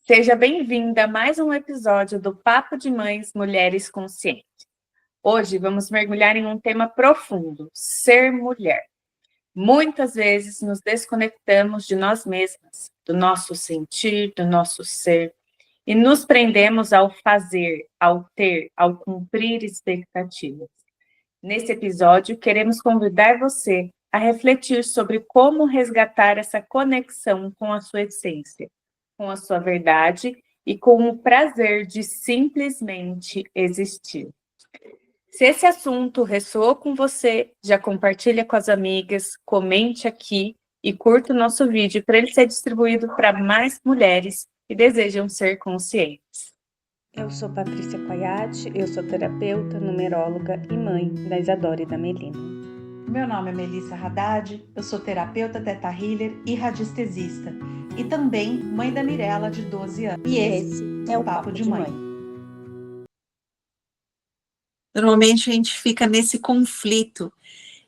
Seja bem-vinda a mais um episódio do Papo de Mães Mulheres Conscientes. Hoje vamos mergulhar em um tema profundo: ser mulher. Muitas vezes nos desconectamos de nós mesmas, do nosso sentir, do nosso ser, e nos prendemos ao fazer, ao ter, ao cumprir expectativas. Nesse episódio, queremos convidar você a refletir sobre como resgatar essa conexão com a sua essência, com a sua verdade e com o prazer de simplesmente existir. Se esse assunto ressoou com você, já compartilha com as amigas, comente aqui e curta o nosso vídeo para ele ser distribuído para mais mulheres que desejam ser conscientes. Eu sou Patrícia Coiate, eu sou terapeuta, numeróloga e mãe da Isadora e da Melina. Meu nome é Melissa Haddad, eu sou terapeuta Theta Healer e radiestesista, e também mãe da Mirella, de 12 anos. E esse é o Papo de Mãe. Normalmente a gente fica nesse conflito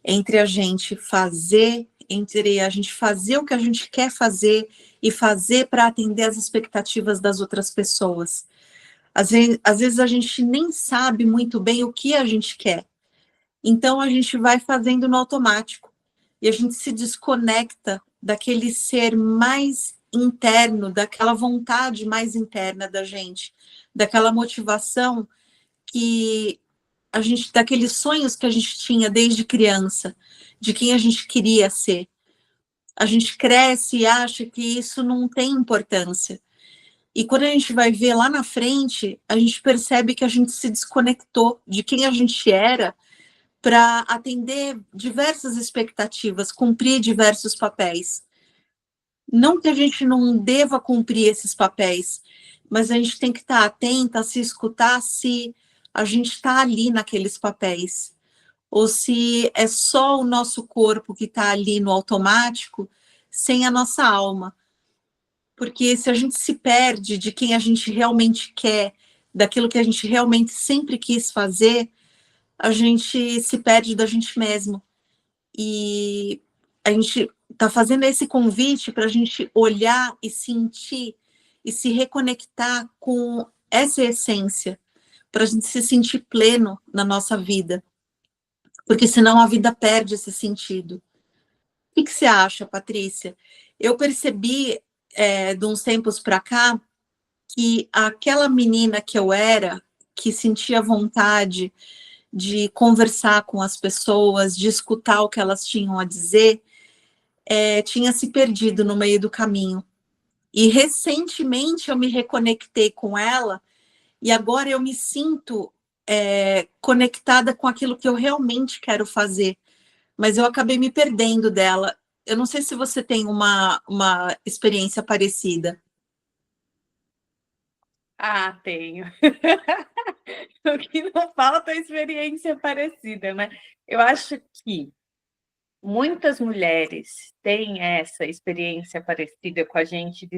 entre a gente fazer o que a gente quer fazer e fazer para atender as expectativas das outras pessoas. Às vezes a gente nem sabe muito bem o que a gente quer. Então a gente vai fazendo no automático e a gente se desconecta daquele ser mais interno, daquela vontade mais interna da gente, daquela motivação daqueles sonhos que a gente tinha desde criança, de quem a gente queria ser. A gente cresce e acha que isso não tem importância. E quando a gente vai ver lá na frente, a gente percebe que a gente se desconectou de quem a gente era para atender diversas expectativas, cumprir diversos papéis. Não que a gente não deva cumprir esses papéis, mas a gente tem que estar atenta, se escutar se a gente está ali naqueles papéis, ou se é só o nosso corpo que está ali no automático, sem a nossa alma. Porque se a gente se perde de quem a gente realmente quer, daquilo que a gente realmente sempre quis fazer, a gente se perde da gente mesmo. E a gente está fazendo esse convite para a gente olhar e sentir e se reconectar com essa essência, para a gente se sentir pleno na nossa vida. Porque senão a vida perde esse sentido. O que você acha, Patrícia? Eu percebi, de uns tempos para cá, que aquela menina que eu era, que sentia vontade de conversar com as pessoas, de escutar o que elas tinham a dizer, tinha se perdido no meio do caminho. E recentemente eu me reconectei com ela e agora eu me sinto conectada com aquilo que eu realmente quero fazer. Mas eu acabei me perdendo dela. Eu não sei se você tem uma experiência parecida. Ah, tenho. O que não falta é experiência parecida, né? Eu acho que muitas mulheres têm essa experiência parecida com a gente de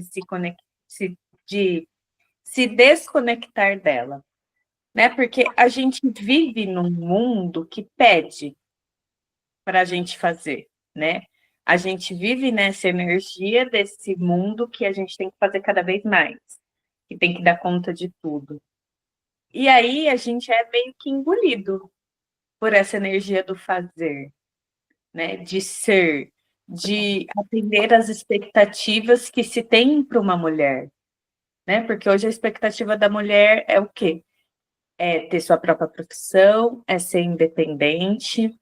de se desconectar dela, né? Porque a gente vive num mundo que pede para a gente fazer, né? A gente vive nessa energia desse mundo que a gente tem que fazer cada vez mais, que tem que dar conta de tudo. E aí a gente é meio que engolido por essa energia do fazer, né? De ser, de atender às expectativas que se tem para uma mulher, né? Porque hoje a expectativa da mulher é o quê? É ter sua própria profissão, é ser independente,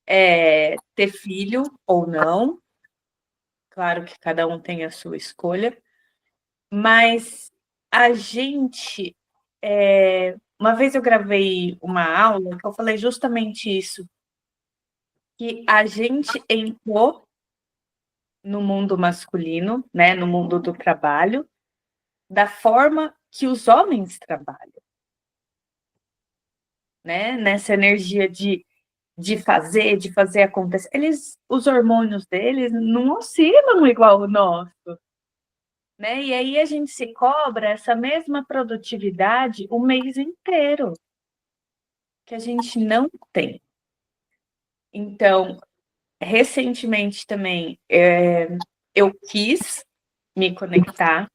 é ter filho ou não. Claro que cada um tem a sua escolha, mas a gente. Uma vez eu gravei uma aula que eu falei justamente isso, que a gente entrou no mundo masculino, né, no mundo do trabalho, da forma que os homens trabalham, né, nessa energia de fazer acontecer. Os hormônios deles não oscilam igual o nosso, né? E aí a gente se cobra essa mesma produtividade o mês inteiro, que a gente não tem. Então, recentemente também eu quis me conectar,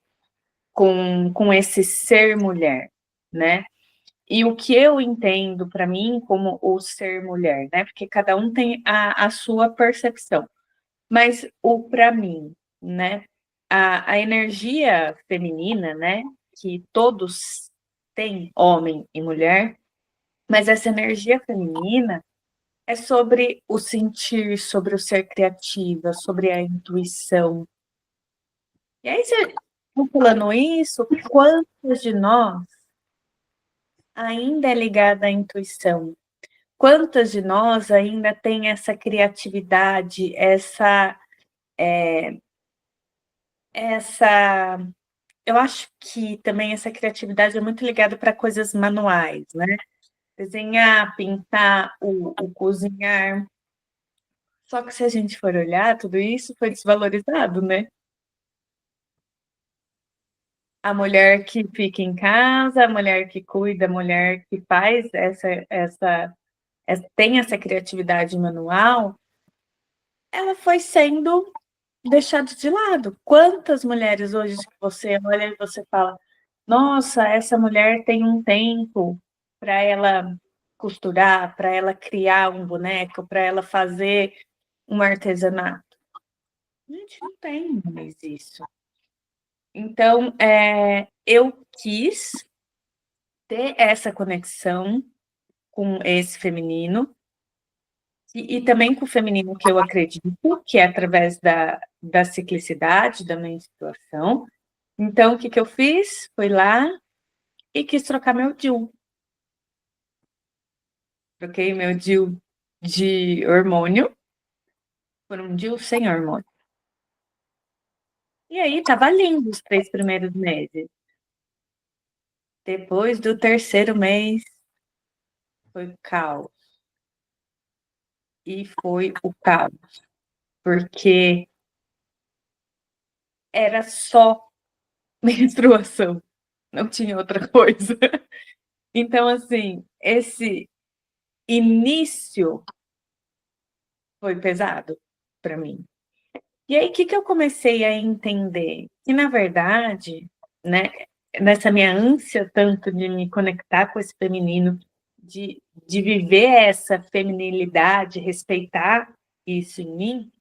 com esse ser mulher, né? E o que eu entendo para mim como o ser mulher, né? Porque cada um tem a sua percepção. Mas o para mim, né? A energia feminina, né? Que todos têm, homem e mulher, mas essa energia feminina é sobre o sentir, sobre o ser criativa, sobre a intuição. E aí, você falando isso, quantos de nós ainda é ligada à intuição? Quantas de nós ainda tem essa criatividade, essa... Eu acho que também essa criatividade é muito ligada para coisas manuais, né? Desenhar, pintar, o cozinhar. Só que se a gente for olhar, tudo isso foi desvalorizado, né? A mulher que fica em casa, a mulher que cuida, a mulher que faz tem essa criatividade manual, ela foi sendo deixada de lado. Quantas mulheres hoje que você olha e você fala, nossa, essa mulher tem um tempo para ela costurar, para ela criar um boneco, para ela fazer um artesanato. A gente não tem mais isso. Então, eu quis ter essa conexão com esse feminino e também com o feminino que eu acredito, que é através da ciclicidade, da menstruação. Então, o que eu fiz? Fui lá e quis trocar meu DIU. Troquei meu DIU de hormônio por um DIU sem hormônio. E aí, estava lindo os 3 primeiros meses. Depois do 3º mês, foi caos. E foi o caos, porque era só menstruação, não tinha outra coisa. Então, assim, esse início foi pesado para mim. E aí, o que eu comecei a entender? Que, na verdade, né, nessa minha ânsia tanto de me conectar com esse feminino, de viver essa feminilidade, respeitar isso em mim,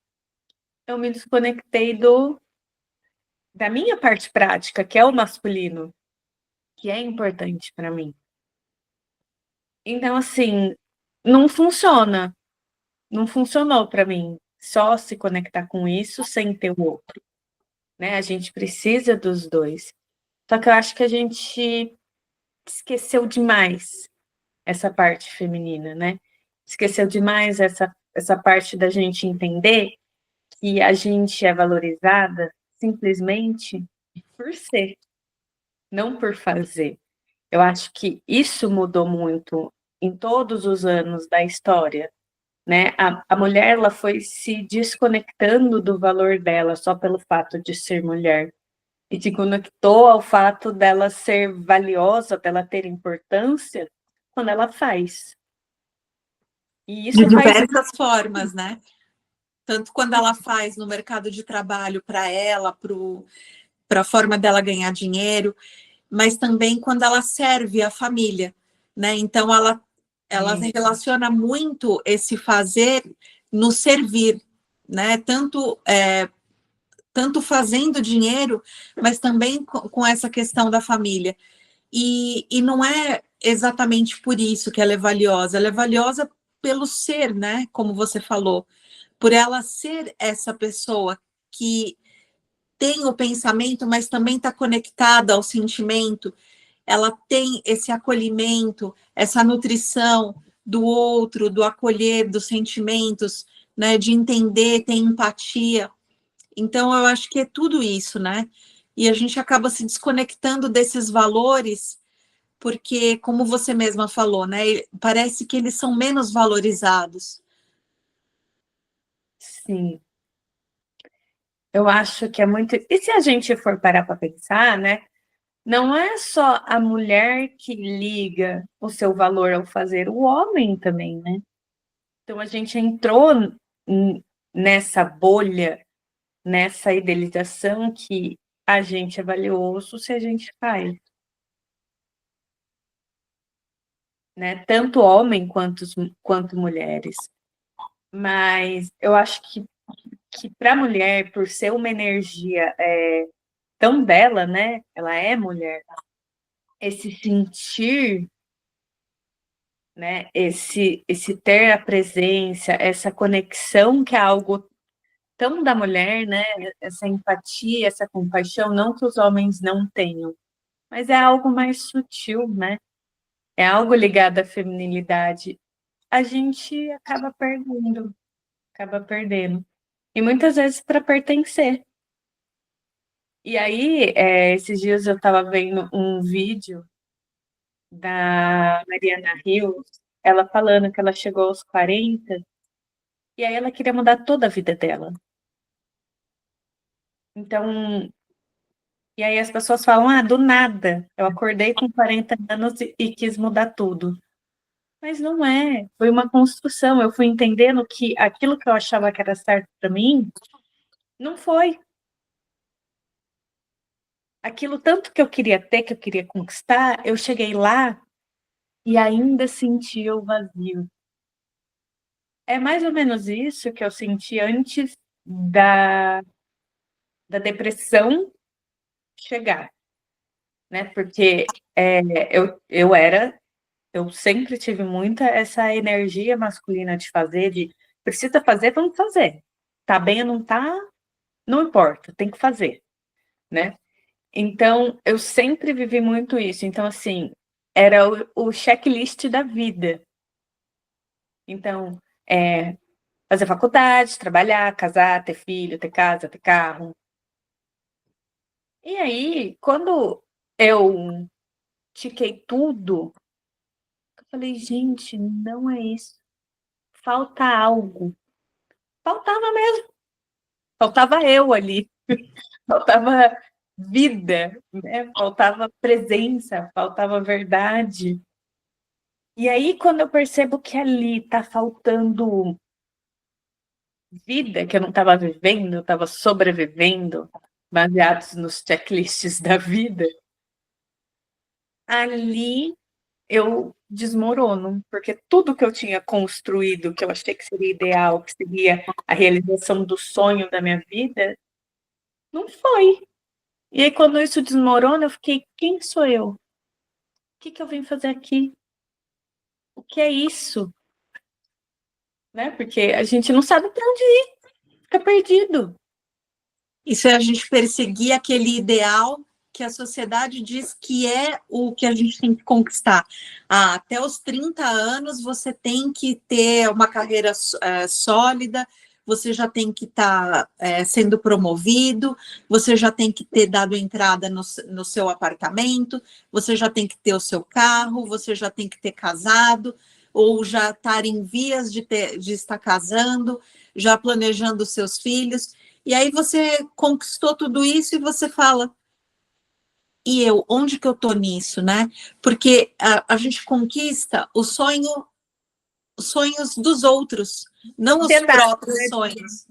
eu me desconectei da minha parte prática, que é o masculino, que é importante para mim. Então, assim, não funciona. Não funcionou para mim só se conectar com isso sem ter o outro, né? A gente precisa dos dois. Só que eu acho que a gente esqueceu demais essa parte feminina, né? Esqueceu demais essa parte da gente entender que a gente é valorizada simplesmente por ser, não por fazer. Eu acho que isso mudou muito em todos os anos da história, né? A mulher ela foi se desconectando do valor dela só pelo fato de ser mulher e se conectou ao fato dela ser valiosa, dela ter importância quando ela faz. E isso De faz diversas formas, né? Tanto quando ela faz no mercado de trabalho para ela, para a forma dela ganhar dinheiro, mas também quando ela serve a família, né? Então ela relaciona muito esse fazer no servir, né? Tanto fazendo dinheiro, mas também com essa questão da família. E não é exatamente por isso que ela é valiosa pelo ser, né? Como você falou, por ela ser essa pessoa que tem o pensamento, mas também está conectada ao sentimento, ela tem esse acolhimento, essa nutrição do outro, do acolher, dos sentimentos, né, de entender, tem empatia. Então, eu acho que é tudo isso, né? E a gente acaba se desconectando desses valores, porque, como você mesma falou, né, parece que eles são menos valorizados. Sim. Eu acho que é muito. E se a gente for parar para pensar, né? Não é só a mulher que liga o seu valor ao fazer, o homem também, né? Então a gente entrou nessa bolha, nessa idealização que a gente é valioso se a gente faz, né? Tanto homem quanto mulheres. Mas eu acho que para a mulher, por ser uma energia tão dela, né? Ela é mulher. Esse sentir, né? Esse ter a presença, essa conexão que é algo tão da mulher, né? Essa empatia, essa compaixão, não que os homens não tenham, mas é algo mais sutil, né? É algo ligado à feminilidade. A gente acaba perdendo. E muitas vezes para pertencer. E aí, esses dias eu estava vendo um vídeo da Mariana Rios, ela falando que ela chegou aos 40 e aí ela queria mudar toda a vida dela. Então, e aí as pessoas falam, do nada, eu acordei com 40 anos e quis mudar tudo. Mas não é, foi uma construção, eu fui entendendo que aquilo que eu achava que era certo para mim, não foi. Aquilo tanto que eu queria ter, que eu queria conquistar, eu cheguei lá e ainda sentia o vazio. É mais ou menos isso que eu senti antes da depressão chegar, né? Porque eu sempre tive muita essa energia masculina de fazer, de precisa fazer, vamos fazer. Tá bem ou não tá, não importa, tem que fazer, né? Então, eu sempre vivi muito isso. Então, assim, era o checklist da vida. Então, fazer faculdade, trabalhar, casar, ter filho, ter casa, ter carro. E aí, quando eu tiquei tudo, eu falei, gente, não é isso. Falta algo. Faltava mesmo. Faltava eu ali. Faltava vida, né? Faltava presença, faltava verdade. E aí, quando eu percebo que ali tá faltando vida, que eu não estava vivendo, eu estava sobrevivendo, baseados nos checklists da vida, ali eu desmorono, porque tudo que eu tinha construído, que eu achei que seria ideal, que seria a realização do sonho da minha vida, não foi. E aí, quando isso desmorona, eu fiquei, quem sou eu? O que eu vim fazer aqui? O que é isso? Né? Porque a gente não sabe para onde ir, fica perdido. Isso é a gente perseguir aquele ideal que a sociedade diz que é o que a gente tem que conquistar. Até os 30 anos você tem que ter uma carreira sólida, você já tem que estar sendo promovido, você já tem que ter dado entrada no seu apartamento, você já tem que ter o seu carro, você já tem que ter casado, ou já estar em vias de estar casando, já planejando os seus filhos. E aí você conquistou tudo isso e você fala, e eu, onde que eu tô nisso, né? Porque a gente conquista os sonhos dos outros, não os próprios sonhos.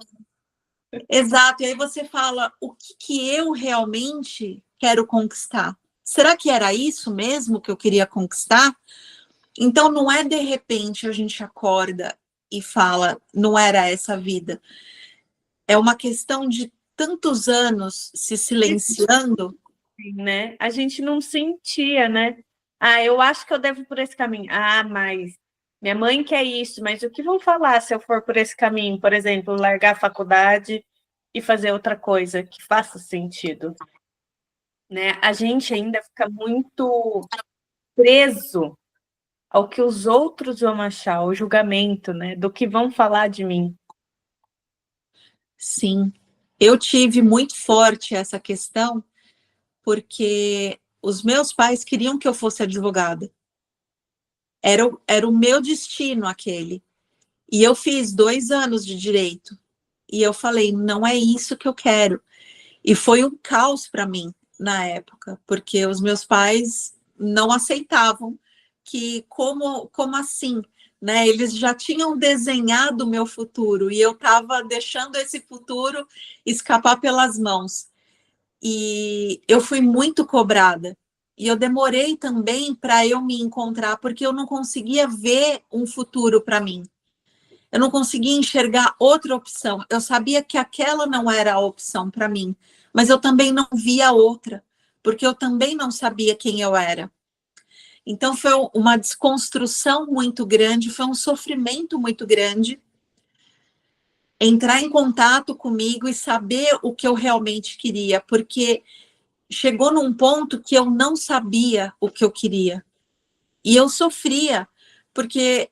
Exato, e aí você fala, o que eu realmente quero conquistar? Será que era isso mesmo que eu queria conquistar? Então, não é de repente a gente acorda e fala, não era essa a vida. É uma questão de tantos anos se silenciando. Né? A gente não sentia, né? Eu acho que eu devo ir por esse caminho. Mas minha mãe quer isso, mas o que vão falar se eu for por esse caminho? Por exemplo, largar a faculdade e fazer outra coisa que faça sentido, né? A gente ainda fica muito preso ao que os outros vão achar, ao julgamento, né? Do que vão falar de mim. Sim, eu tive muito forte essa questão, porque os meus pais queriam que eu fosse advogada. Era o meu destino aquele. E eu fiz 2 anos de direito. E eu falei, não é isso que eu quero. E foi um caos para mim na época, porque os meus pais não aceitavam que como assim, né? Eles já tinham desenhado o meu futuro e eu estava deixando esse futuro escapar pelas mãos. E eu fui muito cobrada. E eu demorei também para eu me encontrar, porque eu não conseguia ver um futuro para mim. Eu não conseguia enxergar outra opção. Eu sabia que aquela não era a opção para mim, mas eu também não via outra, porque eu também não sabia quem eu era. Então foi uma desconstrução muito grande, foi um sofrimento muito grande entrar em contato comigo e saber o que eu realmente queria, porque chegou num ponto que eu não sabia o que eu queria. E eu sofria, porque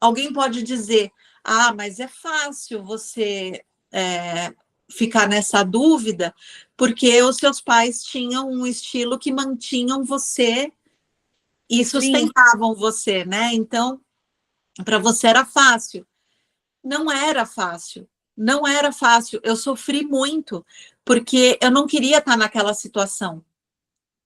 alguém pode dizer, ah, mas é fácil você ficar nessa dúvida, porque os seus pais tinham um estilo que mantinham você e sustentavam você, né? Então, para você era fácil. Não era fácil. Não era fácil. Eu sofri muito, porque eu não queria estar naquela situação.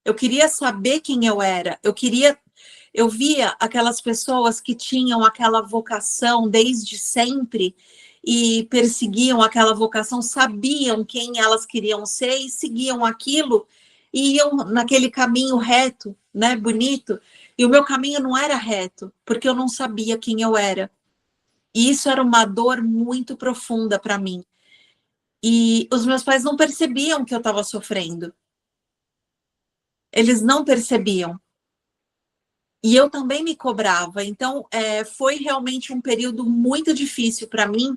Eu queria saber quem eu era. Eu via aquelas pessoas que tinham aquela vocação desde sempre e perseguiam aquela vocação, sabiam quem elas queriam ser e seguiam aquilo e iam naquele caminho reto, né, bonito. E o meu caminho não era reto, porque eu não sabia quem eu era. E isso era uma dor muito profunda para mim. E os meus pais não percebiam que eu estava sofrendo. Eles não percebiam. E eu também me cobrava. Então, foi realmente um período muito difícil para mim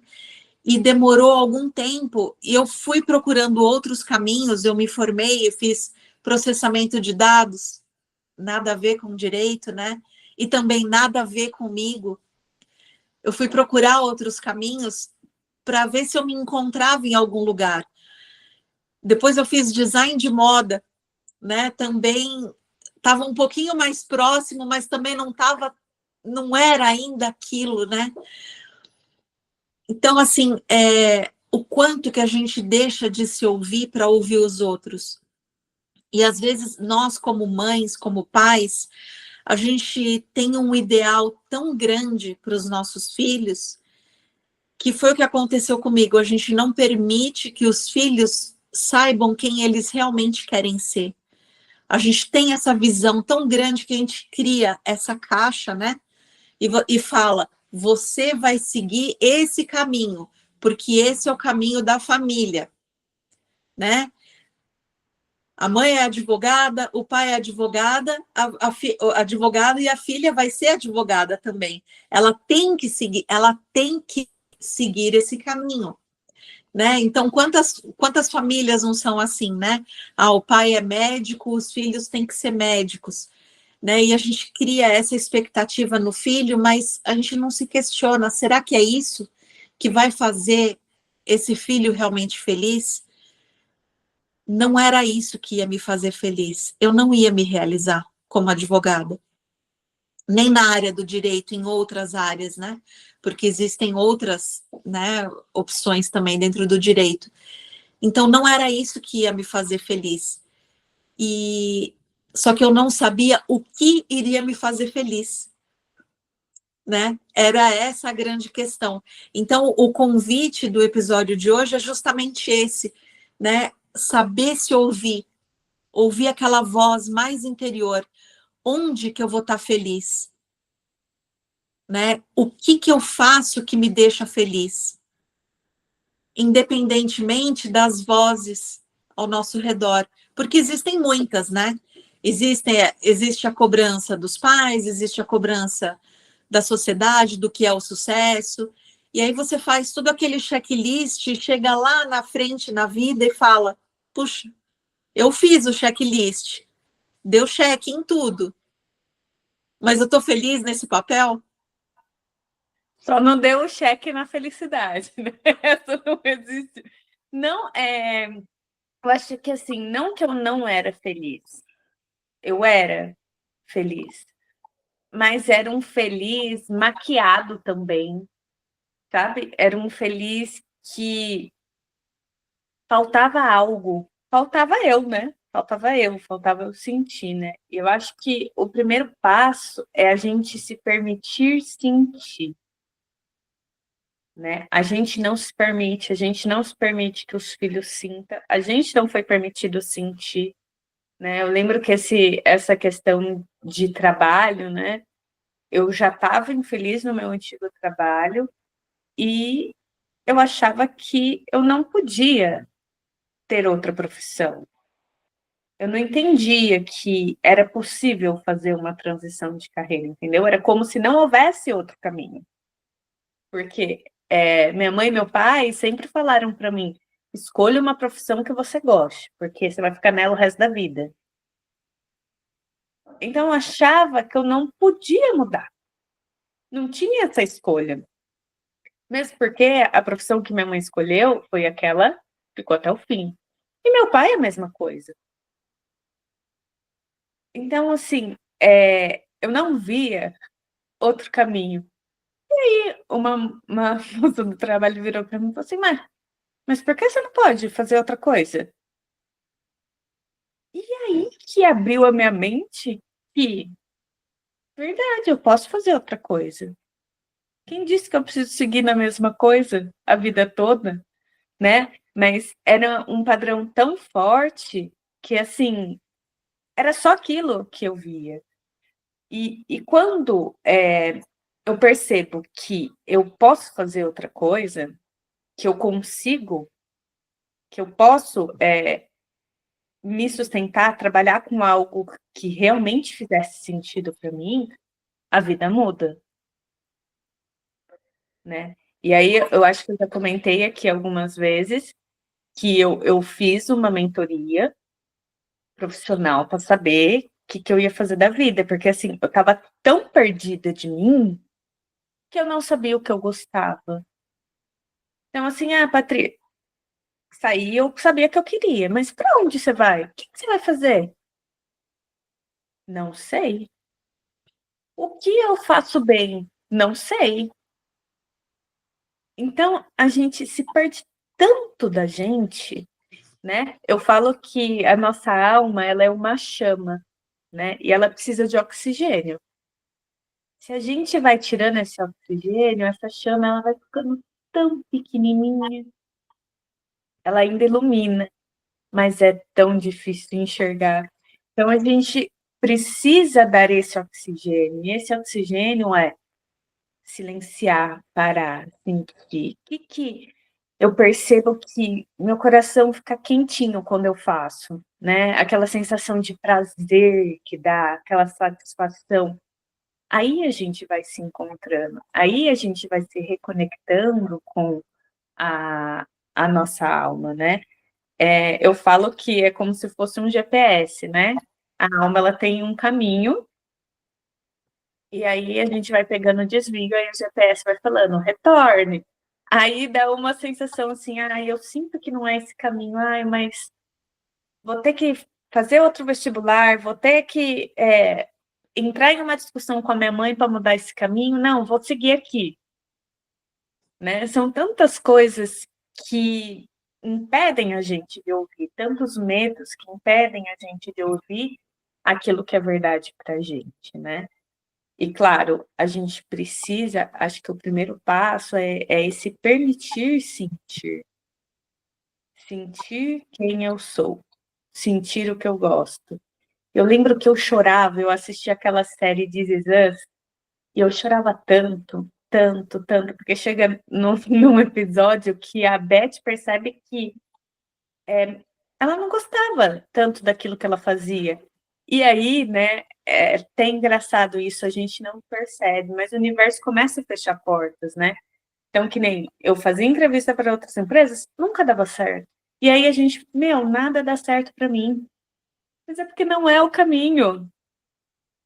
e demorou algum tempo. E eu fui procurando outros caminhos. Eu me formei, eu fiz processamento de dados, nada a ver com direito, né? E também nada a ver comigo. Eu fui procurar outros caminhos para ver se eu me encontrava em algum lugar. Depois eu fiz design de moda, né? Também estava um pouquinho mais próximo, mas também não era ainda aquilo, né? Então, assim, o quanto que a gente deixa de se ouvir para ouvir os outros. E às vezes nós, como mães, como pais, a gente tem um ideal tão grande para os nossos filhos, que foi o que aconteceu comigo. A gente não permite que os filhos saibam quem eles realmente querem ser. A gente tem essa visão tão grande que a gente cria essa caixa, né? E fala, você vai seguir esse caminho, porque esse é o caminho da família, né? A mãe é advogada, o pai é advogada, advogada e a filha vai ser advogada também. Ela tem que seguir esse caminho, né? Então, quantas famílias não são assim, né? Ah, o pai é médico, os filhos têm que ser médicos, né? E a gente cria essa expectativa no filho, mas a gente não se questiona, será que é isso que vai fazer esse filho realmente feliz? Não era isso que ia me fazer feliz. Eu não ia me realizar como advogada, nem na área do direito, em outras áreas, né? Porque existem outras, né, opções também dentro do direito. Então, não era isso que ia me fazer feliz. Só que eu não sabia o que iria me fazer feliz, né? Era essa a grande questão. Então, o convite do episódio de hoje é justamente esse, né? Saber se ouvir aquela voz mais interior. Onde que eu vou estar feliz? Né? O que eu faço que me deixa feliz? Independentemente das vozes ao nosso redor, porque existem muitas, né? Existe a cobrança dos pais, existe a cobrança da sociedade, do que é o sucesso, e aí você faz todo aquele checklist, chega lá na frente na vida e fala, puxa, eu fiz o checklist, deu check em tudo, mas eu tô feliz nesse papel? Só não deu o cheque na felicidade, né? Essa não existe. Não, eu acho que assim, não que eu não era feliz. Eu era feliz. Mas era um feliz maquiado também, sabe? Era um feliz que faltava algo. Faltava eu, né? Faltava eu sentir, né? E eu acho que o primeiro passo é a gente se permitir sentir. né? A gente não se permite que os filhos sintam, a gente não foi permitido sentir, né? Eu lembro que essa questão de trabalho, né? Eu já estava infeliz no meu antigo trabalho e eu achava que eu não podia ter outra profissão. Eu não entendia que era possível fazer uma transição de carreira, entendeu? Era como se não houvesse outro caminho. Porque minha mãe e meu pai sempre falaram para mim: escolha uma profissão que você goste, porque você vai ficar nela o resto da vida. Então eu achava que eu não podia mudar. Não tinha essa escolha. Mesmo porque a profissão que minha mãe escolheu foi aquela, ficou até o fim. E meu pai é a mesma coisa. Então, assim, eu não via outro caminho. E uma moça do trabalho virou para mim e falou assim: mas por que você não pode fazer outra coisa? E aí que abriu a minha mente que, verdade, eu posso fazer outra coisa. Quem disse que eu preciso seguir na mesma coisa a vida toda, né? Mas era um padrão tão forte que, assim, era só aquilo que eu via. E quando eu percebo que eu posso fazer outra coisa, que eu consigo, que eu posso me sustentar, trabalhar com algo que realmente fizesse sentido para mim, a vida muda, né? E aí eu acho que eu já comentei aqui algumas vezes que eu fiz uma mentoria profissional para saber o que eu ia fazer da vida, porque assim, eu estava tão perdida de mim que eu não sabia o que eu gostava. Então, assim, Patrícia, saí, eu sabia que eu queria, mas para onde você vai? O que você vai fazer? Não sei. O que eu faço bem? Não sei. Então, a gente se perde tanto da gente, né? Eu falo que a nossa alma, ela é uma chama, né? E ela precisa de oxigênio. Se a gente vai tirando esse oxigênio, essa chama, ela vai ficando tão pequenininha. Ela ainda ilumina, mas é tão difícil de enxergar. Então, a gente precisa dar esse oxigênio. E esse oxigênio é silenciar, parar, sentir. Que eu percebo que meu coração fica quentinho quando eu faço, né? Aquela sensação de prazer que dá, aquela satisfação. Aí a gente vai se encontrando, aí a gente vai se reconectando com a, a nossa alma, né? Eu falo que é como se fosse um GPS, né? A alma, ela tem um caminho, e aí a gente vai pegando desvio, aí o GPS vai falando, retorne. Aí dá uma sensação assim, eu sinto que não é esse caminho, mas vou ter que fazer outro vestibular, vou ter que entrar em uma discussão com a minha mãe para mudar esse caminho. Não, vou seguir aqui. Né? São tantas coisas que impedem a gente de ouvir, tantos medos que impedem a gente de ouvir aquilo que é verdade para a gente, né? E claro, a gente precisa, acho que o primeiro passo é esse permitir sentir. Sentir quem eu sou, sentir o que eu gosto. Eu lembro que eu chorava, eu assistia aquela série This Is Us, e eu chorava tanto, tanto, tanto, porque chega num episódio que a Beth percebe que ela não gostava tanto daquilo que ela fazia. E aí, né, é até engraçado isso, a gente não percebe, mas o universo começa a fechar portas, né? Então, que nem eu fazia entrevista para outras empresas, nunca dava certo. E aí a gente, nada dá certo para mim. Mas é porque não é o caminho.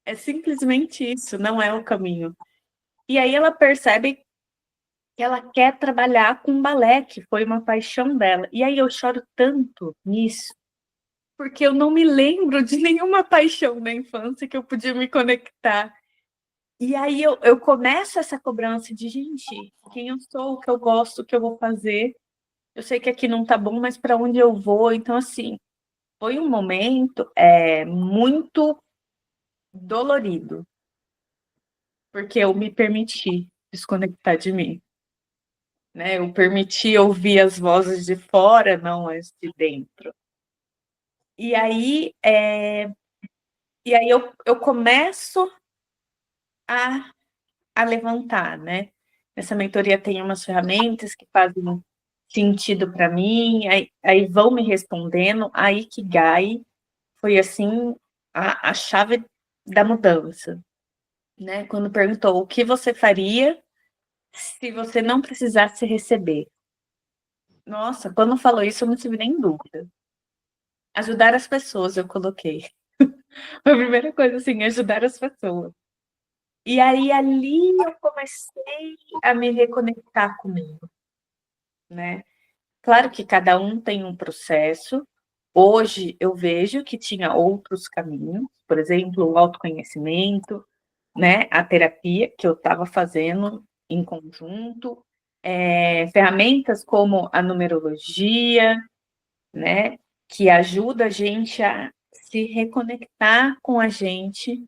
É simplesmente isso, não é o caminho. E aí ela percebe que ela quer trabalhar com balé, que foi uma paixão dela. E aí eu choro tanto nisso, porque eu não me lembro de nenhuma paixão na infância que eu podia me conectar. E aí eu começo essa cobrança de, gente, quem eu sou, o que eu gosto, o que eu vou fazer. Eu sei que aqui não tá bom, mas para onde eu vou? Então, assim, foi um momento muito dolorido, porque eu me permiti desconectar de mim. né? Eu permiti ouvir as vozes de fora, não as de dentro. E aí, eu começo a levantar, né? Essa mentoria tem umas ferramentas que fazem sentido para mim, aí vão me respondendo, a Ikigai foi, assim, a chave da mudança, né? Quando perguntou o que você faria se você não precisasse receber. Nossa, quando falou isso, eu não tive nem dúvida. Ajudar as pessoas, eu coloquei. Foi a primeira coisa, assim, ajudar as pessoas. E aí, ali, eu comecei a me reconectar comigo, né? Claro que cada um tem um processo. Hoje, eu vejo que tinha outros caminhos, por exemplo, o autoconhecimento, né? A terapia que eu estava fazendo em conjunto, ferramentas como a numerologia, né? Que ajuda a gente a se reconectar com a gente,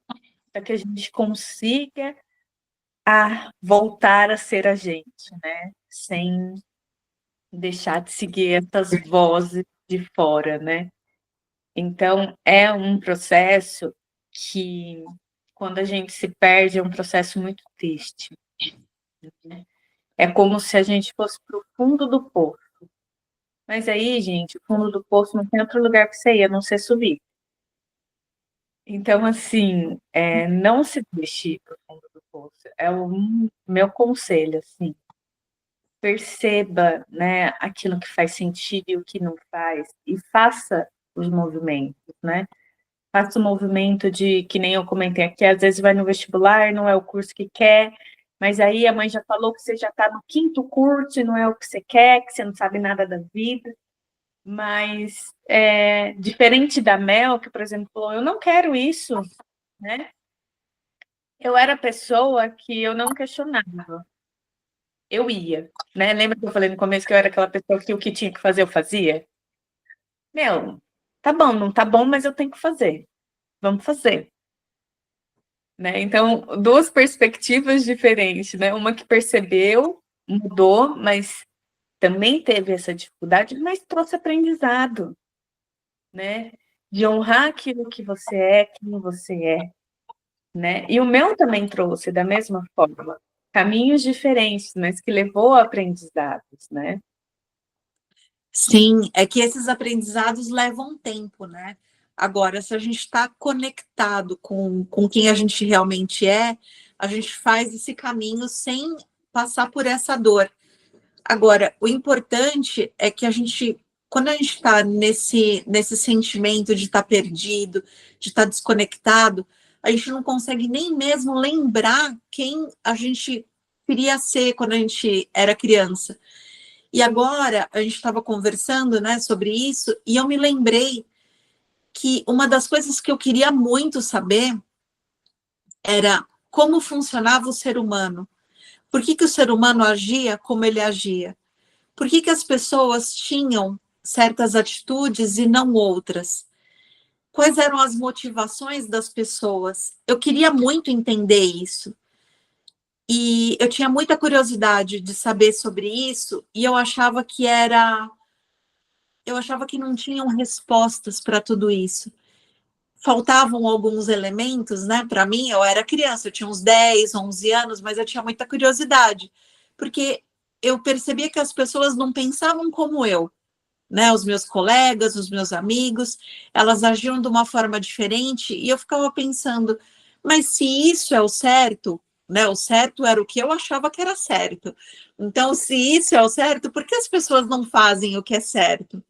para que a gente consiga voltar a ser a gente, né? Sem deixar de seguir essas vozes de fora, né? Então, é um processo que, quando a gente se perde, é um processo muito triste, né? É como se a gente fosse para o fundo do poço. Mas aí, gente, o fundo do poço não tem outro lugar para você ir, a não ser subir. Então, assim, não se deixe ir para o fundo do poço. É o meu conselho, assim. Perceba, né, aquilo que faz sentido e o que não faz, e faça os movimentos, né? Faça o movimento de, que nem eu comentei aqui, às vezes vai no vestibular, não é o curso que quer, mas aí a mãe já falou que você já está no 5º curso e não é o que você quer, que você não sabe nada da vida. Mas, diferente da Mel, que, por exemplo, falou, eu não quero isso, né? Eu era a pessoa que eu não questionava. Eu ia, né? Lembra que eu falei no começo que eu era aquela pessoa que o que tinha que fazer, eu fazia? Meu, tá bom, não tá bom, mas eu tenho que fazer. Vamos fazer. Né? Então, 2 perspectivas diferentes, né? Uma que percebeu, mudou, mas também teve essa dificuldade, mas trouxe aprendizado, né? De honrar aquilo que você é, quem você é, né? E o meu também trouxe da mesma forma, caminhos diferentes, mas que levou a aprendizados, né? Sim, é que esses aprendizados levam tempo, né? Agora, se a gente está conectado com quem a gente realmente é, a gente faz esse caminho sem passar por essa dor. Agora, o importante é que a gente, quando a gente está nesse sentimento de estar perdido, de estar desconectado, a gente não consegue nem mesmo lembrar quem a gente queria ser quando a gente era criança. E agora a gente estava conversando, né, sobre isso, e eu me lembrei que uma das coisas que eu queria muito saber era como funcionava o ser humano. Por que o ser humano agia como ele agia? Por que as pessoas tinham certas atitudes e não outras? Quais eram as motivações das pessoas? Eu queria muito entender isso. E eu tinha muita curiosidade de saber sobre isso, e eu achava que não tinham respostas para tudo isso. Faltavam alguns elementos, né? Para mim, eu era criança, eu tinha uns 10, 11 anos, mas eu tinha muita curiosidade, porque eu percebia que as pessoas não pensavam como eu, né? Os meus colegas, os meus amigos, elas agiam de uma forma diferente, e eu ficava pensando, mas se isso é o certo, né? O certo era o que eu achava que era certo. Então, se isso é o certo, por que as pessoas não fazem o que é certo?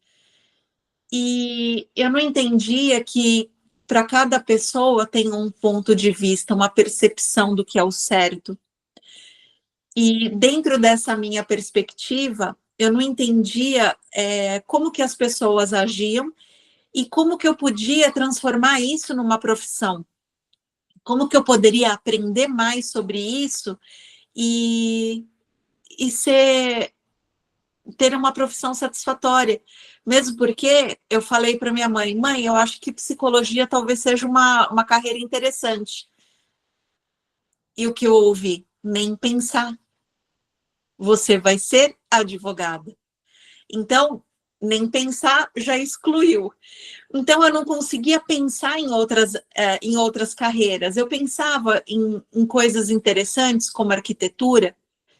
E eu não entendia que para cada pessoa tem um ponto de vista, uma percepção do que é o certo. E dentro dessa minha perspectiva, eu não entendia como que as pessoas agiam e como que eu podia transformar isso numa profissão. Como que eu poderia aprender mais sobre isso e ter uma profissão satisfatória. Mesmo porque eu falei para minha mãe, eu acho que psicologia talvez seja uma carreira interessante. E o que eu ouvi? Nem pensar. você vai ser advogada. Então, nem pensar já excluiu. Então, eu não conseguia pensar em outras carreiras. Eu pensava em coisas interessantes, como arquitetura,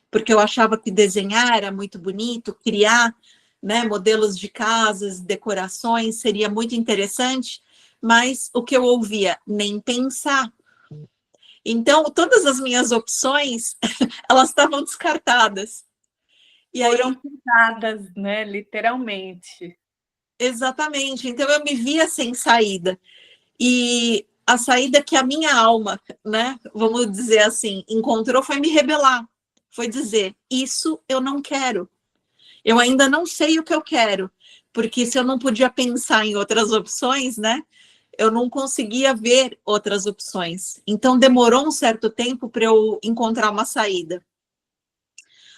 porque eu achava que desenhar era muito bonito, criar, né, modelos de casas, decorações, seria muito interessante, mas o que eu ouvia, nem pensar. Então, todas as minhas opções, elas estavam descartadas. E aí, Foram pintadas, né? Literalmente. exatamente. Então, eu me via sem saída. E a saída que a minha alma, né, vamos dizer assim, encontrou foi me rebelar. Foi dizer, isso eu não quero. Eu ainda não sei o que eu quero. Porque se eu não podia pensar em outras opções, né, eu não conseguia ver outras opções. Então, demorou um certo tempo para eu encontrar uma saída.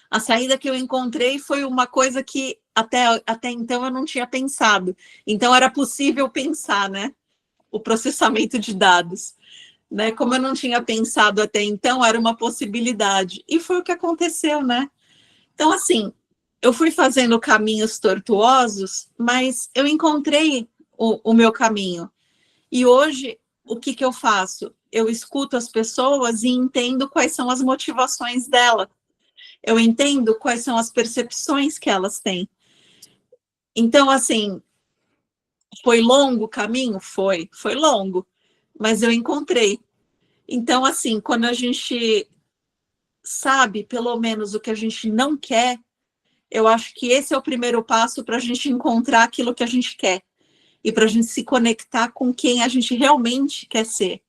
A saída que eu encontrei foi uma coisa que até então eu não tinha pensado. Então, era possível pensar, né? O processamento de dados. Né? Como eu não tinha pensado até então, era uma possibilidade. E foi o que aconteceu, né? Então, assim, eu fui fazendo caminhos tortuosos, mas eu encontrei o meu caminho. E hoje, o que eu faço? Eu escuto as pessoas e entendo quais são as motivações dela. Eu entendo quais são as percepções que elas têm. Então, assim, foi longo o caminho? Foi longo, mas eu encontrei. Então, assim, quando a gente sabe, pelo menos, o que a gente não quer, eu acho que esse é o primeiro passo para a gente encontrar aquilo que a gente quer e para a gente se conectar com quem a gente realmente quer ser.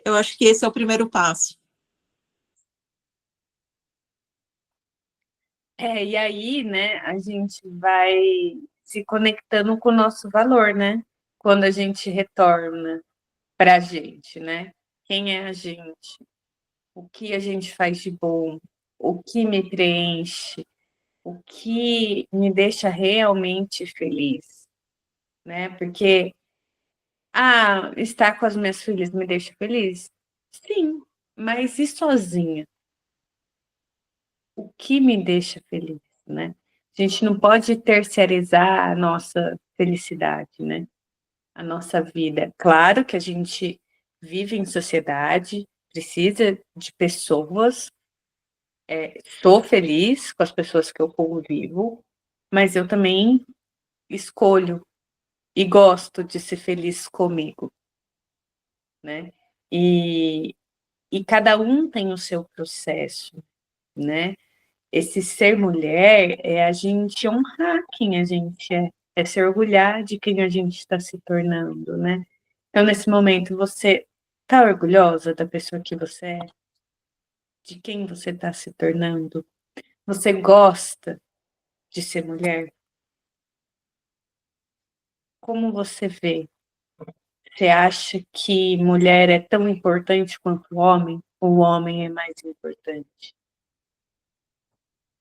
Eu acho que esse é o primeiro passo. E aí, né, a gente vai se conectando com o nosso valor, né? Quando a gente retorna para a gente, né? Quem é a gente? O que a gente faz de bom? O que me preenche? O que me deixa realmente feliz, né? Porque, estar com as minhas filhas me deixa feliz? Sim, mas e sozinha? O que me deixa feliz, né? A gente não pode terceirizar a nossa felicidade, né? A nossa vida. Claro que a gente vive em sociedade, precisa de pessoas. Sou feliz com as pessoas que eu convivo, mas eu também escolho e gosto de ser feliz comigo, né? E, e cada um tem o seu processo, né? Esse ser mulher é a gente honrar quem a gente é se orgulhar de quem a gente está se tornando, né? Então, nesse momento, você está orgulhosa da pessoa que você é? De quem você está se tornando? Você gosta de ser mulher? Como você vê? Você acha que mulher é tão importante quanto o homem? Ou o homem é mais importante?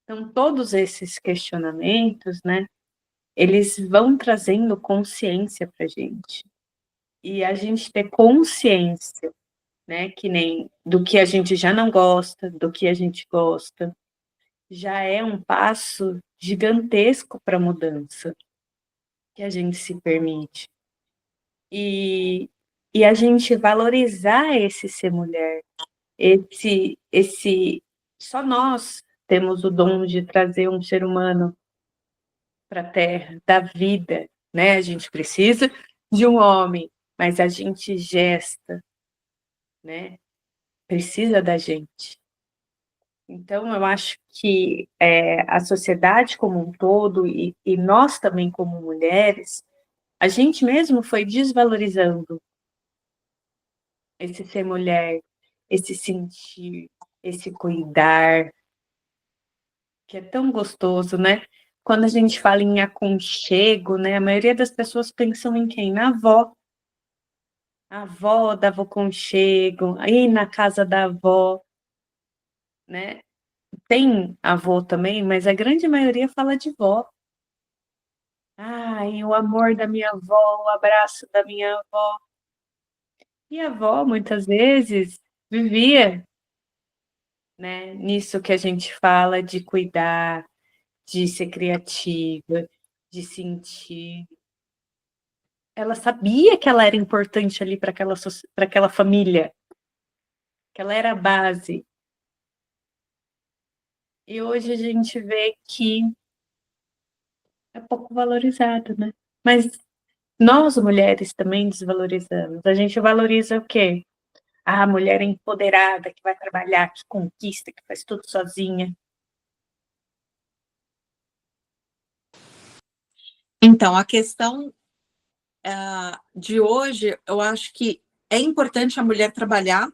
Então, todos esses questionamentos, né? Eles vão trazendo consciência para a gente. E a gente ter consciência, né, que nem do que a gente já não gosta, do que a gente gosta, já é um passo gigantesco para a mudança que a gente se permite. E a gente valorizar esse ser mulher, só nós temos o dom de trazer um ser humano para a Terra, da vida, né? A gente precisa de um homem, mas a gente gesta, né? Precisa da gente. Então, eu acho que a sociedade como um todo, e nós também como mulheres, a gente mesmo foi desvalorizando esse ser mulher, esse sentir, esse cuidar, que é tão gostoso, né? Quando a gente fala em aconchego, né? A maioria das pessoas pensam em quem? Na avó. A avó dava o aconchego, aí na casa da avó, né? Tem avô também, mas a grande maioria fala de vó. Ai, o amor da minha avó, o abraço da minha avó. E a avó, muitas vezes, vivia né? Nisso que a gente fala de cuidar, de ser criativa, de sentir. Ela sabia que ela era importante ali para aquela família, que ela era a base. E hoje a gente vê que é pouco valorizado, né? Mas nós, mulheres, também desvalorizamos. A gente valoriza o quê? Ah, a mulher empoderada, que vai trabalhar, que conquista, que faz tudo sozinha. Então, a questão de hoje, eu acho que é importante a mulher trabalhar,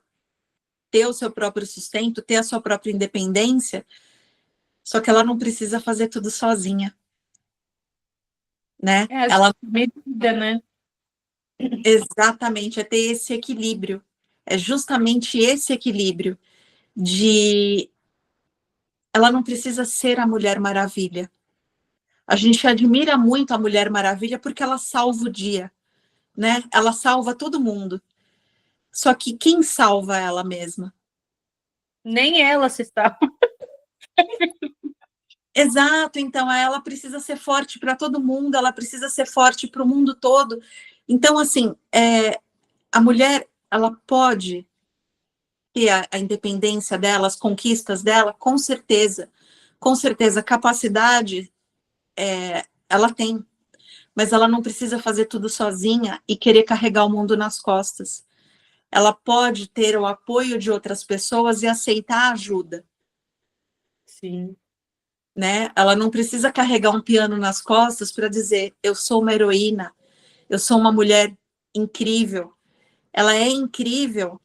ter o seu próprio sustento, ter a sua própria independência, só que ela não precisa fazer tudo sozinha, né? É a Ela medida, né? exatamente é ter esse equilíbrio, é justamente esse equilíbrio de ela não precisa ser a Mulher Maravilha. A gente admira muito a Mulher Maravilha porque ela salva o dia, né? Ela salva todo mundo. Só que quem salva ela mesma? Nem ela se está. Exato, então ela precisa ser forte para todo mundo, ela precisa ser forte para o mundo todo. Então, assim, a mulher, ela pode ter a independência dela, as conquistas dela, com certeza, capacidade ela tem, mas ela não precisa fazer tudo sozinha e querer carregar o mundo nas costas. Ela pode ter o apoio de outras pessoas e aceitar a ajuda. Sim. Né? Ela não precisa carregar um piano nas costas para dizer eu sou uma heroína, eu sou uma mulher incrível. Ela é incrível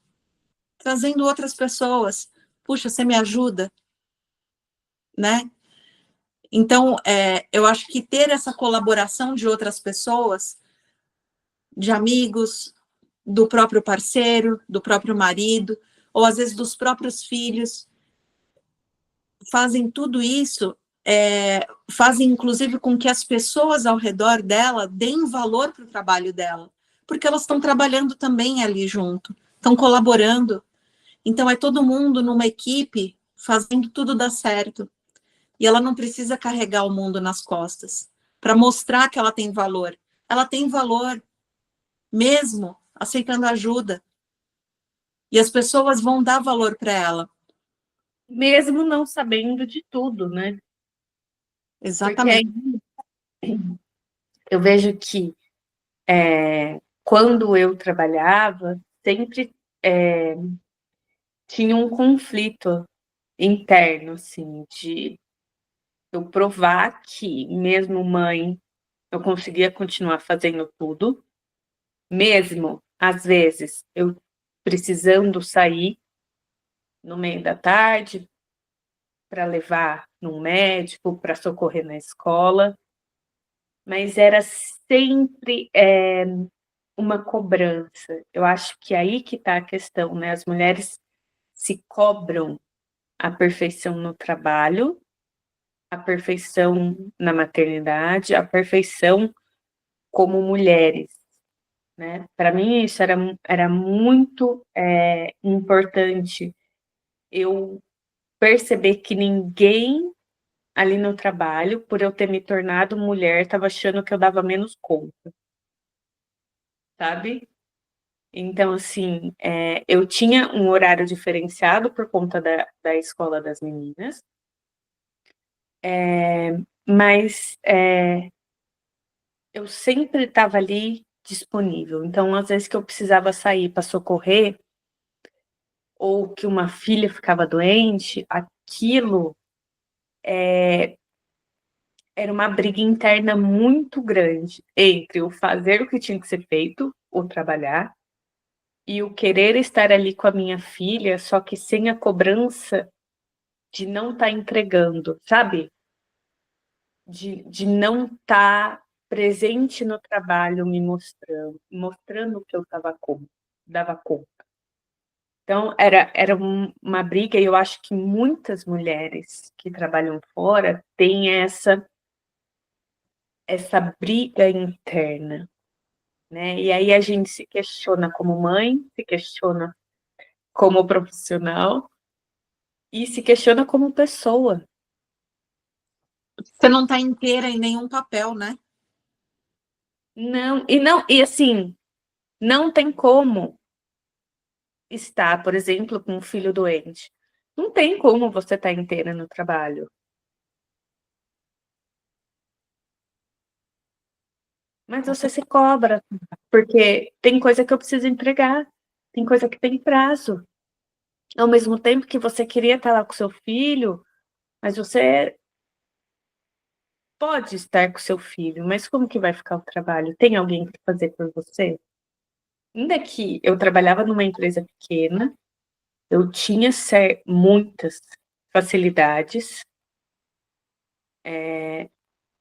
trazendo outras pessoas. Puxa, você me ajuda, né? Então, eu acho que ter essa colaboração de outras pessoas, de amigos, do próprio parceiro, do próprio marido, ou às vezes dos próprios filhos, fazem tudo isso, fazem inclusive com que as pessoas ao redor dela deem valor para o trabalho dela, porque elas estão trabalhando também ali junto, estão colaborando. Então é todo mundo numa equipe fazendo tudo dar certo. E ela não precisa carregar o mundo nas costas para mostrar que ela tem valor. Ela tem valor mesmo aceitando ajuda. E as pessoas vão dar valor para ela. Mesmo não sabendo de tudo, né? Porque aí Exatamente. eu vejo que quando eu trabalhava, sempre tinha um conflito interno, assim, de eu provar que, mesmo mãe, eu conseguia continuar fazendo tudo, mesmo, às vezes, eu precisando sair no meio da tarde para levar num médico, para socorrer na escola, mas era sempre uma cobrança. Eu acho que aí que está a questão, né? As mulheres se cobram a perfeição no trabalho, a perfeição na maternidade, a perfeição como mulheres, né? Para mim isso era muito importante eu perceber que ninguém ali no trabalho, por eu ter me tornado mulher, estava achando que eu dava menos conta, sabe? Então, assim, eu tinha um horário diferenciado por conta da escola das meninas, mas eu sempre estava ali disponível. Então, às vezes que eu precisava sair para socorrer, ou que uma filha ficava doente, aquilo era uma briga interna muito grande entre o fazer o que tinha que ser feito, o trabalhar, e o querer estar ali com a minha filha, só que sem a cobrança de não estar entregando, sabe? De não estar presente no trabalho, me mostrando que eu dava conta. Então, era uma briga, e eu acho que muitas mulheres que trabalham fora têm essa briga interna, né? E aí a gente se questiona como mãe, se questiona como profissional, e se questiona como pessoa. Você não está inteira em nenhum papel, né? Não, e assim, não tem como estar, por exemplo, com um filho doente. Não tem como você estar inteira no trabalho. Mas você se cobra, porque tem coisa que eu preciso entregar, tem coisa que tem prazo. Ao mesmo tempo que você queria estar lá com seu filho, mas você pode estar com seu filho, mas como que vai ficar o trabalho? Tem alguém para fazer por você? Ainda que eu trabalhava numa empresa pequena, eu tinha muitas facilidades.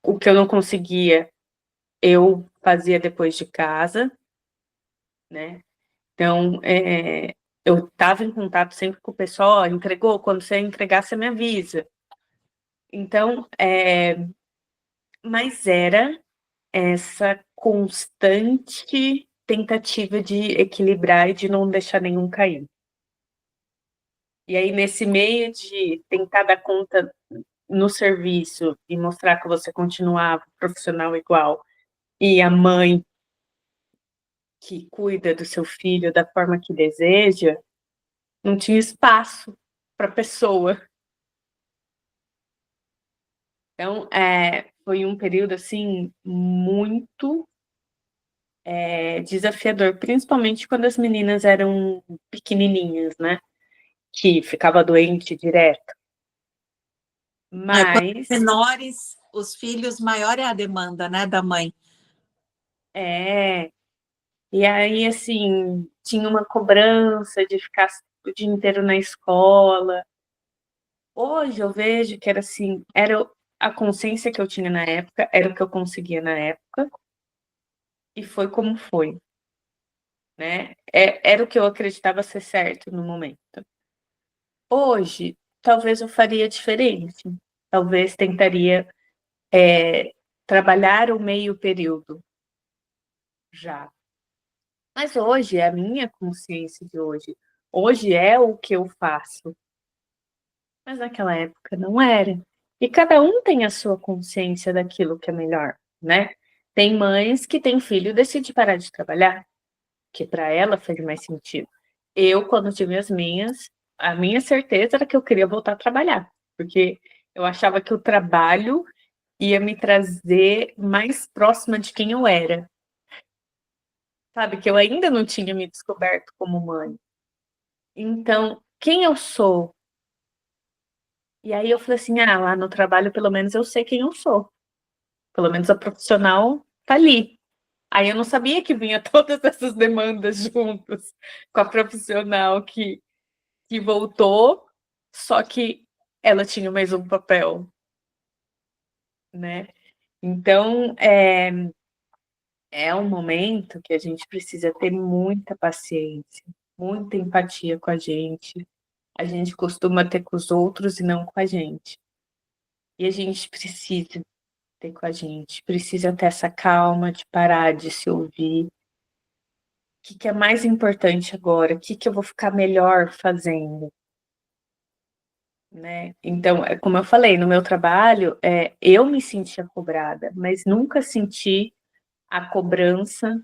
O que eu não conseguia, eu fazia depois de casa, né? Então, eu estava em contato sempre com o pessoal, ó, entregou? Quando você entregar, você me avisa. Então, mas era essa constante tentativa de equilibrar e de não deixar nenhum cair. E aí, nesse meio de tentar dar conta no serviço e mostrar que você continuava profissional igual, e a mãe que cuida do seu filho da forma que deseja, não tinha espaço para a pessoa. Então, foi um período, assim, muito desafiador, principalmente quando as meninas eram pequenininhas, né? Que ficava doente direto. Quanto Mas, menores os filhos, maior é a demanda, né, da mãe. e aí, assim, tinha uma cobrança de ficar o dia inteiro na escola. Hoje eu vejo que era assim, era a consciência que eu tinha na época, era o que eu conseguia na época, e foi como foi, né? Era o que eu acreditava ser certo no momento. Hoje, talvez eu faria diferente. Talvez tentaria trabalhar o meio período já. Mas hoje é a minha consciência de hoje. Hoje é o que eu faço. Mas naquela época não era. E cada um tem a sua consciência daquilo que é melhor, né? Tem mães que têm filho e decidem parar de trabalhar, que para ela faz mais sentido. Eu, quando tive as minhas, a minha certeza era que eu queria voltar a trabalhar, porque eu achava que o trabalho ia me trazer mais próxima de quem eu era. Sabe, que eu ainda não tinha me descoberto como mãe. Então, quem eu sou? E aí eu falei assim, lá no trabalho pelo menos eu sei quem eu sou. Pelo menos a profissional tá ali. Aí eu não sabia que vinha todas essas demandas juntas com a profissional que voltou, só que ela tinha mais um papel, né? Então, é um momento que a gente precisa ter muita paciência, muita empatia com a gente. A gente costuma ter com os outros e não com a gente. E a gente precisa ter com a gente, precisa ter essa calma de parar de se ouvir. O que é mais importante agora? O que eu vou ficar melhor fazendo? Né? Então, como eu falei, no meu trabalho, eu me sentia cobrada, mas nunca senti a cobrança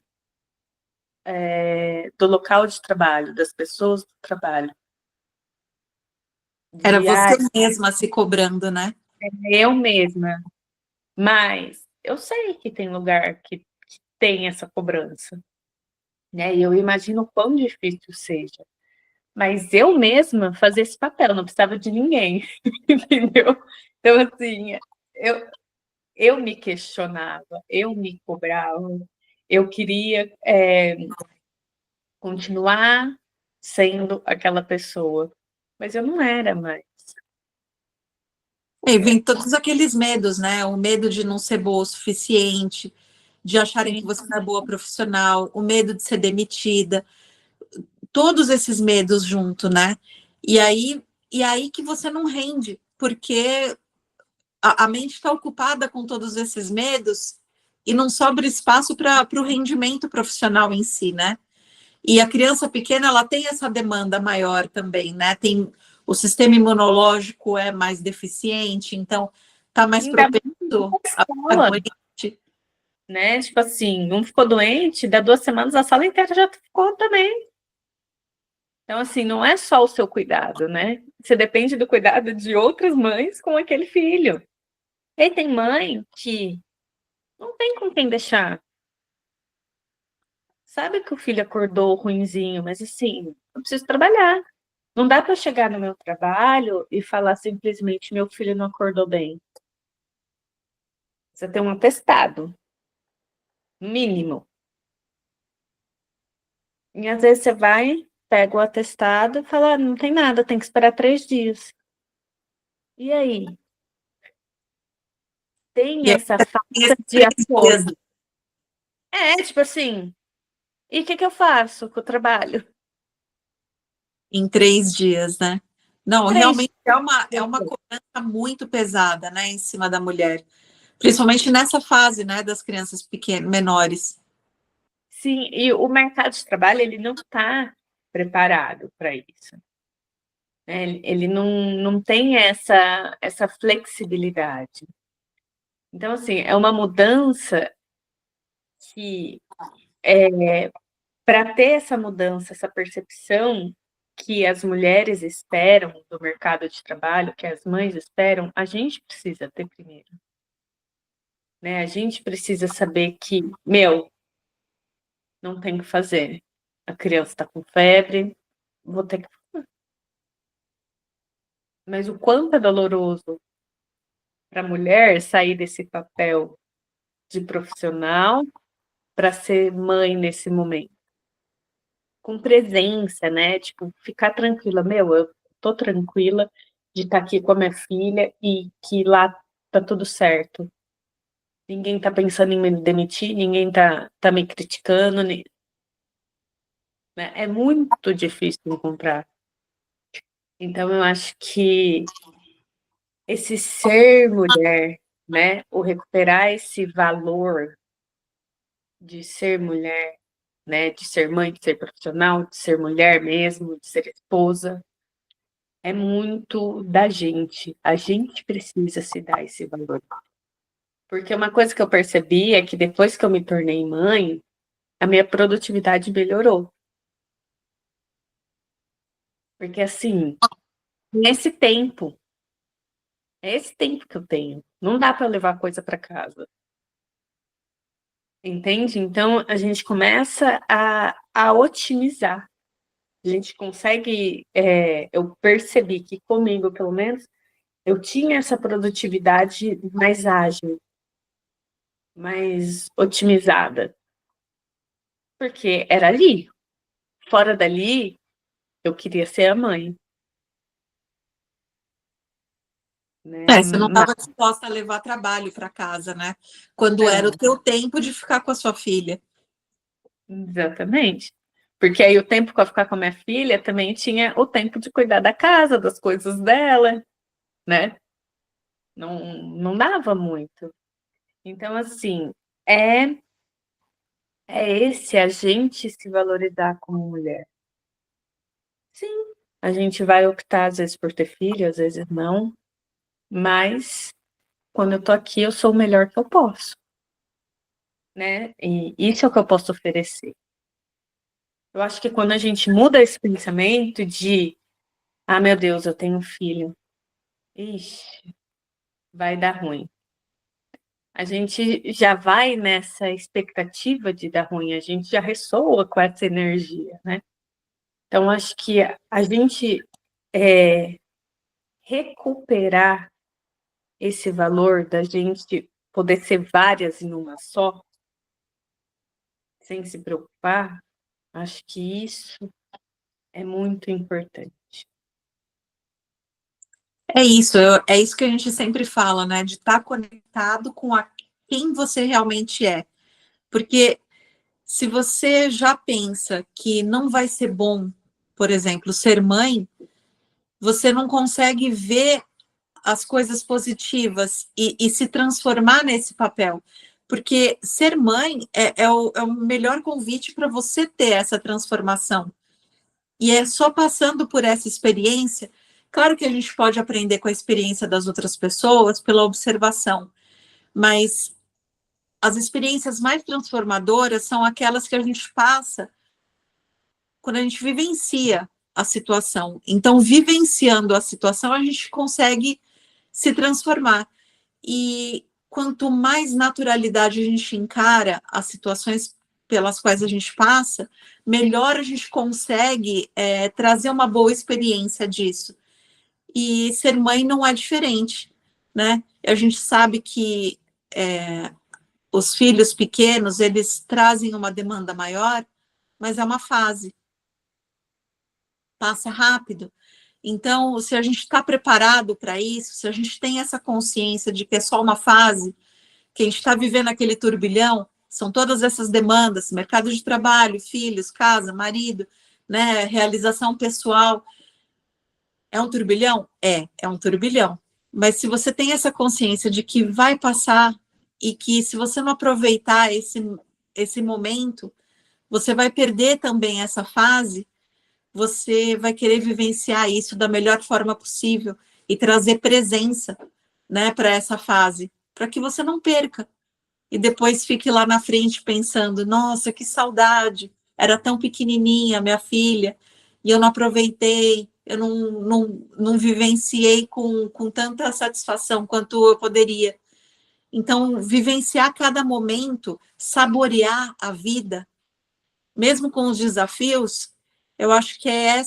do local de trabalho, das pessoas do trabalho. Era você mesma se cobrando, né? Eu mesma. Mas eu sei que tem lugar que tem essa cobrança, né? E eu imagino o quão difícil seja. Mas eu mesma fazia esse papel, não precisava de ninguém, entendeu? Então, assim, eu me questionava, eu me cobrava, eu queria continuar sendo aquela pessoa, mas eu não era mais. E vem todos aqueles medos, né? O medo de não ser boa o suficiente, de acharem que você não é boa profissional, o medo de ser demitida, todos esses medos junto, né? E aí que você não rende, porque a mente está ocupada com todos esses medos e não sobra espaço para o rendimento profissional em si, né? E a criança pequena, ela tem essa demanda maior também, né? Tem o sistema imunológico é mais deficiente, então está mais Ainda propenso a ficar escola, doente. né? Tipo assim, um ficou doente, dá 2 semanas a sala inteira já ficou também. Então, assim, não é só o seu cuidado, né? Você depende do cuidado de outras mães com aquele filho. E aí tem mãe que não tem com quem deixar. Sabe que o filho acordou ruinzinho, mas assim, eu preciso trabalhar. Não dá para chegar no meu trabalho e falar simplesmente meu filho não acordou bem. Você tem um atestado mínimo. E às vezes você vai, pega o atestado e fala, não tem nada, tem que esperar 3 dias. E aí? Tem E aí, essa falta esses de 3 dias apoio. Tipo assim, e o que que eu faço com o trabalho? em 3 dias, né? Não, 3 realmente é uma cobrança muito pesada, né, em cima da mulher, principalmente nessa fase, né, das crianças pequenas, menores. Sim, e o mercado de trabalho, ele não está preparado para isso. Né? Ele não tem essa flexibilidade. Então, assim, é uma mudança que, para ter essa mudança, essa percepção que as mulheres esperam do mercado de trabalho, que as mães esperam, a gente precisa ter primeiro. Né? A gente precisa saber que, meu, não tem o que fazer. A criança está com febre, vou ter que. Mas o quanto é doloroso para a mulher sair desse papel de profissional para ser mãe nesse momento. Com presença, né? Tipo, ficar tranquila. Meu, eu tô tranquila de estar aqui com a minha filha e que lá tá tudo certo. Ninguém tá pensando em me demitir, ninguém tá me criticando. Né? É muito difícil encontrar. Então, eu acho que esse ser mulher, né? O recuperar esse valor de ser mulher, né? De ser mãe, de ser profissional, de ser mulher mesmo, de ser esposa, é muito da gente. A gente precisa se dar esse valor. Porque uma coisa que eu percebi é que depois que eu me tornei mãe, a minha produtividade melhorou. Porque assim, é esse tempo que eu tenho. Não dá para levar coisa para casa. Entende? Então a gente começa a otimizar. A gente consegue. Eu percebi que comigo, pelo menos, eu tinha essa produtividade mais ágil, mais otimizada, porque era ali. Fora dali, eu queria ser a mãe, né? Você não estava disposta a levar trabalho para casa, né? Quando era o Não, teu tempo de ficar com a sua filha. exatamente. Porque aí o tempo que eu ficar com a minha filha também tinha o tempo de cuidar da casa, das coisas dela, né? Não dava muito. Então, assim, é, é esse a gente se valorizar como mulher. Sim, a gente vai optar às vezes por ter filho, às vezes não, mas quando eu tô aqui, eu sou o melhor que eu posso, né? E isso é o que eu posso oferecer. Eu acho que quando a gente muda esse pensamento de, ah, meu Deus, eu tenho um filho, ixi, vai dar ruim. A gente já vai nessa expectativa de dar ruim, a gente já ressoa com essa energia, né? Então, acho que a gente recuperar esse valor da gente poder ser várias em uma só, sem se preocupar, acho que isso é muito importante. É isso que a gente sempre fala, né? De estar conectado com quem você realmente é. Porque se você já pensa que não vai ser bom, por exemplo, ser mãe, você não consegue ver as coisas positivas e se transformar nesse papel. Porque ser mãe é o melhor convite para você ter essa transformação. E é só passando por essa experiência Claro que a gente pode aprender com a experiência das outras pessoas, pela observação, mas as experiências mais transformadoras são aquelas que a gente passa quando a gente vivencia a situação. Então, vivenciando a situação, a gente consegue se transformar. E quanto mais naturalidade a gente encara as situações pelas quais a gente passa, melhor a gente consegue trazer uma boa experiência disso. E ser mãe não é diferente, né? A gente sabe que os filhos pequenos, eles trazem uma demanda maior, mas é uma fase. Passa rápido. Então, se a gente está preparado para isso, se a gente tem essa consciência de que é só uma fase, que a gente está vivendo aquele turbilhão, são todas essas demandas, mercado de trabalho, filhos, casa, marido, né, realização pessoal. É um turbilhão? É um turbilhão. Mas se você tem essa consciência de que vai passar e que se você não aproveitar esse momento, você vai perder também essa fase, você vai querer vivenciar isso da melhor forma possível e trazer presença, né, para essa fase, para que você não perca. E depois fique lá na frente pensando, nossa, que saudade, era tão pequenininha minha filha, e eu não aproveitei, eu não vivenciei com tanta satisfação quanto eu poderia. Então, vivenciar cada momento, saborear a vida, mesmo com os desafios, eu acho que é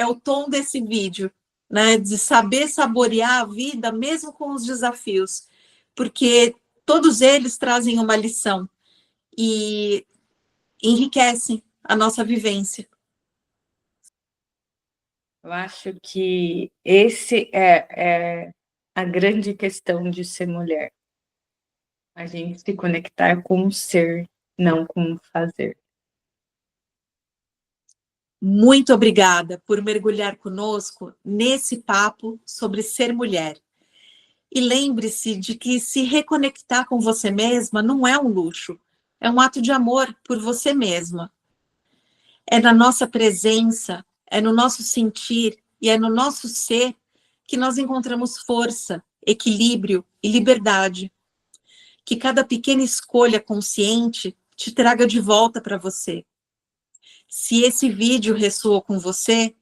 o tom desse vídeo, né? De saber saborear a vida, mesmo com os desafios, porque todos eles trazem uma lição e enriquecem a nossa vivência. Eu acho que esse é a grande questão de ser mulher. A gente se conectar com o ser, não com o fazer. Muito obrigada por mergulhar conosco nesse papo sobre ser mulher. E lembre-se de que se reconectar com você mesma não é um luxo, é um ato de amor por você mesma. É na nossa presença, é no nosso sentir e é no nosso ser que nós encontramos força, equilíbrio e liberdade. Que cada pequena escolha consciente te traga de volta para você. Se esse vídeo ressoou com você,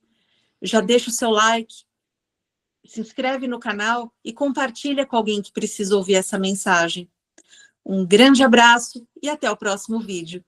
já deixa o seu like, se inscreve no canal e compartilha com alguém que precisa ouvir essa mensagem. Um grande abraço e até o próximo vídeo.